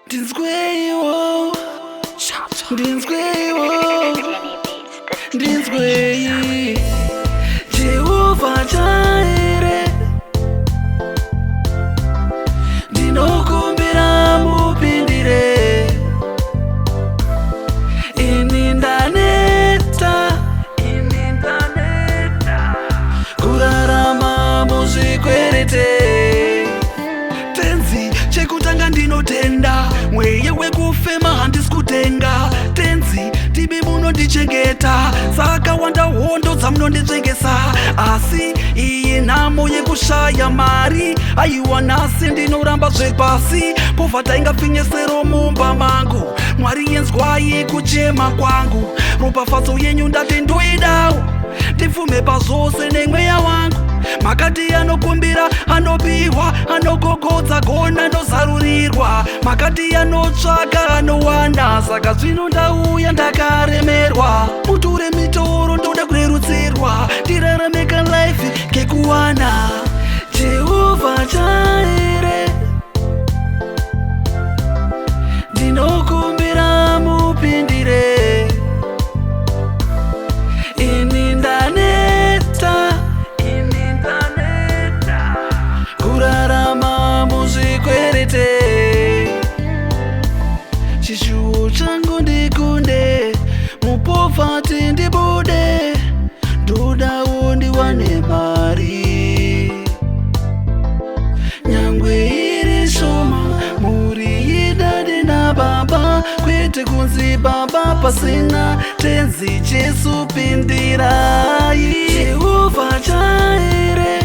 Dinzweyo, Dinzweyi, Jehovah Jireh, ndinokumbira mupindire, ini ndaneta, kurarama muzvikwereti. Tenzi chekutanga ndinotenda, mweya wekufema handisi kutenga. Tenzi tibi munondichengeta, saka wanda hondo dzamunonditsvengesa. Asi iyi nhamo yekushaya mari, aiwa nhasi ndinoramba zvepasi. Povhata ingapfinyesero mumba mangu, Mwari yenzwai kuchema kwangu. Ropafadzo yenyu ndati ndoidawo, ndipfume pazvose nemweya wangu. Makati anokumbira anopiwa, anogogodza gona ndozarurirwa. Makati anotsvaka anowana, saka zvino ndauya ndakaremerwa. Muture mitoro ndoda kurerutsirwa, ndirarameka life kekuwana. Jehovah Jireh, ndinokumbira mupindire, ini ndaneta, kurarama muzvikwereti. Chishuwo changu ndikunde, mupovhati ndibude, ndodawo ndiwane mari. Nyangwe iri shoma, muri idade nababa, kwete kunzi baba pasina. Tenzi Jesu pindirai, Jehovah Jireh,